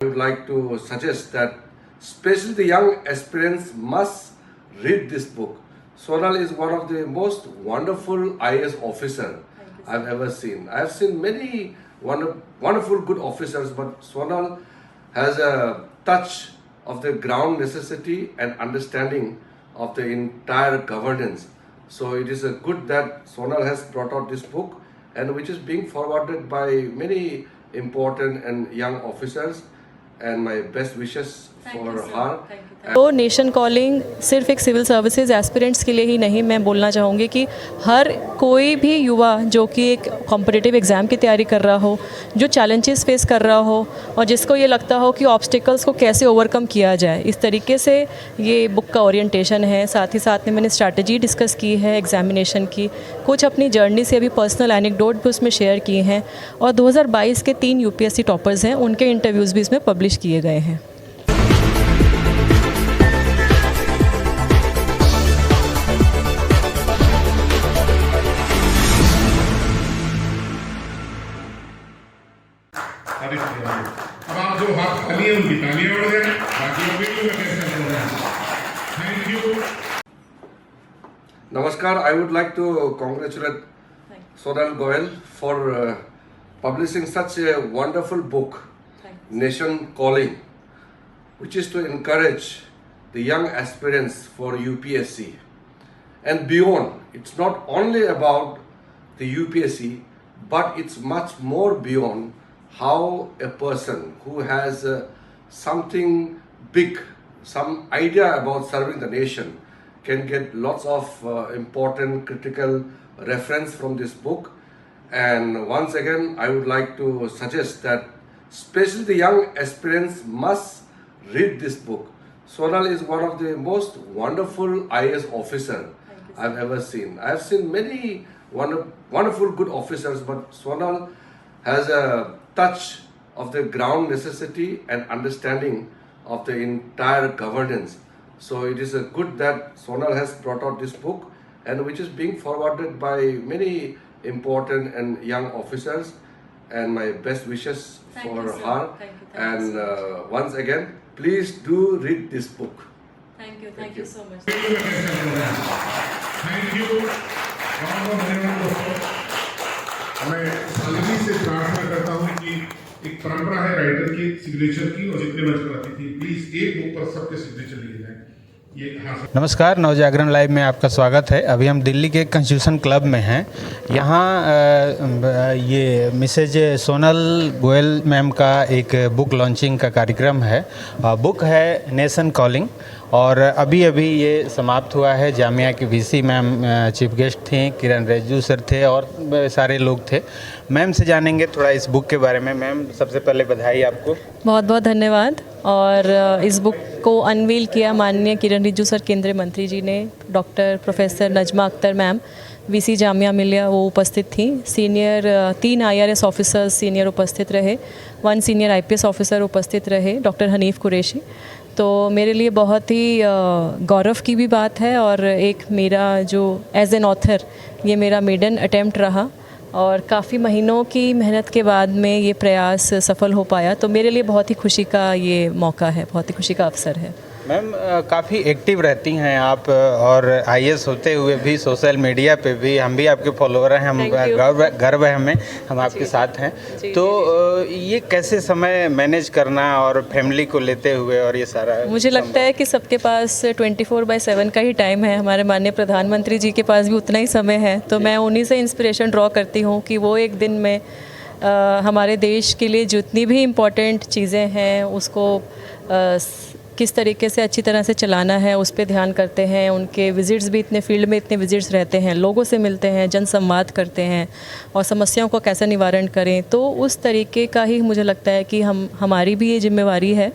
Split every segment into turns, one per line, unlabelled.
I would like to suggest that especially the young aspirants must read this book. Sonal is one of the most wonderful IAS officer I've ever seen. I have seen many wonderful good officers, but Sonal has a touch of the ground necessity and understanding of the entire governance. So it is a good that Sonal has brought out this book, and which is being forwarded by many important and young officers, and my best wishes for her.
तो nation calling सिर्फ एक civil services aspirants के लिए ही नहीं, मैं बोलना चाहूँगी कि हर कोई भी युवा जो कि एक कॉम्पिटिटिव एग्ज़ाम की तैयारी कर रहा हो, जो चैलेंजेस फेस कर रहा हो और जिसको ये लगता हो कि ऑब्स्टिकल्स को कैसे ओवरकम किया जाए, इस तरीके से ये बुक का ओरिएंटेशन है। साथ ही साथ में मैंने स्ट्रैटेजी डिस्कस की है एग्जामिनेशन की, कुछ अपनी जर्नी से अभी पर्सनल एनेक्डोट भी उसमें शेयर किए हैं, और 2022 के 3 UPSC टॉपर्स हैं, उनके इंटरव्यूज़ भी इसमें पब्लिश किए गए हैं।
अब आप जो हाथ खाली है उनकी तालियां बढ़ जाए, बाकी लोग भी कैसे चल रहे हैं। Thank you.
Namaskar. I would like to congratulate Sonal Goyal for publishing such a wonderful book, Nation Calling, which is to encourage the young aspirants for UPSC and beyond. It's not only about the UPSC, but it's much more beyond how a person who has something big, some idea about serving the nation, can get lots of important critical reference from this book. And once again, I would like to suggest that especially the young aspirants must read this book. Sonal is one of the most wonderful IAS officer I've ever seen. I have seen many wonderful good officers, but Sonal has a touch of the ground necessity and understanding of the entire governance. So it is a good that Sonal has brought out this book, and which is being forwarded by many important and young officers, and my best wishes for her. And once again, please do read this book.
Thank you so much.
Thank you. बहुत धन्यवाद दोस्तों। मैं सालनी से प्रार्थना करता हूँ कि एक परंपरा है राइटर की सिग्नेचर की, और जितने मंच पर आती थी प्लीज एक बुक पर सबके सिग्नेचर लिए जाए।
नमस्कार, नवजागरण लाइव में आपका स्वागत है। अभी हम दिल्ली के कॉन्स्टिट्यूशन क्लब में हैं। यहाँ ये मिसेज सोनल गोयल मैम का एक बुक लॉन्चिंग का कार्यक्रम है। बुक है नेशन कॉलिंग, और अभी अभी ये समाप्त हुआ है। जामिया की VC मैम चीफ गेस्ट थी, किरण रिजिजू सर थे, और सारे लोग थे। मैम से जानेंगे थोड़ा इस बुक के बारे में। मैम, सबसे पहले बधाई आपको।
बहुत बहुत धन्यवाद। और इस बुक को अनवील किया माननीय किरण रिजिजू सर, केंद्रीय मंत्री जी ने, doctor professor Najma Akhtar ma'am VC Jamia Millia, वो उपस्थित थी। सीनियर 3 IRS ऑफिसर्स सीनियर उपस्थित रहे, 1 सीनियर IPS ऑफिसर उपस्थित रहे, डॉक्टर हनीफ कुरैशी। तो मेरे लिए बहुत ही गौरव की भी बात है, और एक मेरा जो एज एन ऑथर ये मेरा मेडन अटेम्प्ट रहा, और काफ़ी महीनों की मेहनत के बाद में ये प्रयास सफल हो पाया। तो मेरे लिए बहुत ही खुशी का ये मौका है, बहुत ही खुशी का अवसर है।
मैम, काफ़ी एक्टिव रहती हैं आप, और IAS होते हुए भी सोशल मीडिया पे भी हम भी आपके फॉलोअर हैं। हम गर्व है हमें, हम आपके साथ हैं। तो ये कैसे समय मैनेज करना और फैमिली को लेते हुए, और ये सारा
मुझे लगता है कि सबके पास 24/7 का ही टाइम है। हमारे माननीय प्रधानमंत्री जी के पास भी उतना ही समय है। तो मैं उन्हीं से इंस्पिरेशन ड्रॉ करती हूँ कि वो एक दिन में हमारे देश के लिए जितनी भी इम्पोर्टेंट चीज़ें हैं उसको किस तरीके से अच्छी तरह से चलाना है, उस पर ध्यान करते हैं। उनके विज़िट्स भी इतने फील्ड में इतने विज़िट्स रहते हैं, लोगों से मिलते हैं, जन संवाद करते हैं, और समस्याओं को कैसे निवारण करें। तो उस तरीके का ही मुझे लगता है कि हमारी भी ये जिम्मेवारी है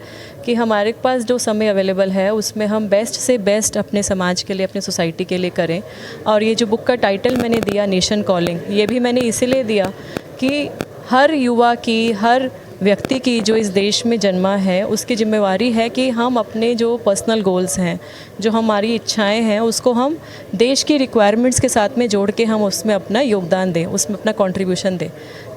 कि हमारे पास जो समय अवेलेबल है उसमें हम बेस्ट से बेस्ट अपने समाज के लिए, अपने सोसाइटी के लिए करें। और ये जो बुक का टाइटल मैंने दिया नेशन कॉलिंग, ये भी मैंने इसीलिए दिया कि हर युवा की, हर व्यक्ति की जो इस देश में जन्मा है, उसकी जिम्मेवारी है कि हम अपने जो पर्सनल गोल्स हैं, जो हमारी इच्छाएं हैं, उसको हम देश की रिक्वायरमेंट्स के साथ में जोड़ के हम उसमें अपना योगदान दें, उसमें अपना कंट्रीब्यूशन दें।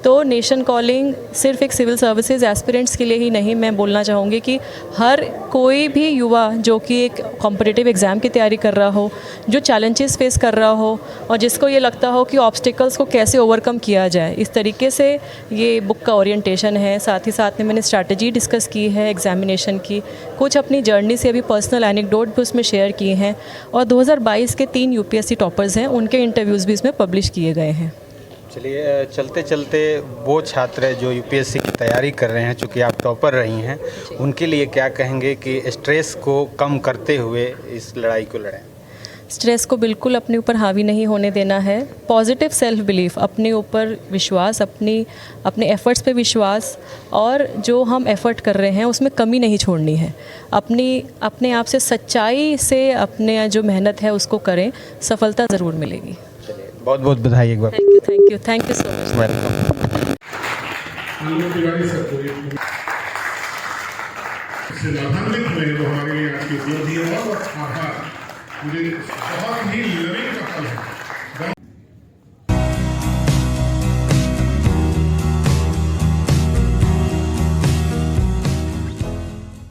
तो नेशन कॉलिंग सिर्फ एक सिविल सर्विसेज एस्पिरेंट्स के लिए ही नहीं, मैं बोलना चाहूँगी कि हर कोई भी युवा जो कि एक कॉम्पिटिटिव एग्ज़ाम की तैयारी कर रहा हो, जो चैलेंजेस फेस कर रहा हो और जिसको ये लगता हो कि ऑब्स्टिकल्स को कैसे ओवरकम किया जाए, इस तरीके से ये बुक का ओरिएंटेशन है। साथ ही साथ में मैंने स्ट्रैटेजी डिस्कस की है एग्जामिनेशन की, कुछ अपनी जर्नी से अभी पर्सनल एनेक्डोट भी उसमें शेयर किए हैं और 2022 के 3 यूपीएससी टॉपर्स हैं, उनके इंटरव्यूज़ भी इसमें पब्लिश किए गए हैं।
चलिए, चलते चलते वो छात्र जो यूपीएससी की तैयारी कर रहे हैं, चूँकि आप टॉपर रही हैं, उनके लिए क्या कहेंगे कि स्ट्रेस को कम करते हुए इस लड़ाई को लड़ें?
स्ट्रेस को बिल्कुल अपने ऊपर हावी नहीं होने देना है। पॉजिटिव सेल्फ बिलीफ, अपने ऊपर विश्वास, अपने एफ़र्ट्स पे विश्वास और जो हम एफ़र्ट कर रहे हैं उसमें कमी नहीं छोड़नी है। अपने आप से सच्चाई से अपने जो मेहनत है उसको करें, सफलता ज़रूर मिलेगी।
बहुत बहुत बधाई एक बार।
Thank you so much.
Welcome.
Alok Tiwari sir को इससे लाभान्वित हुए, वो हमारे लिए आपकी उपलब्धि और आभार। मुझे बहुत ही लविंग का फल है।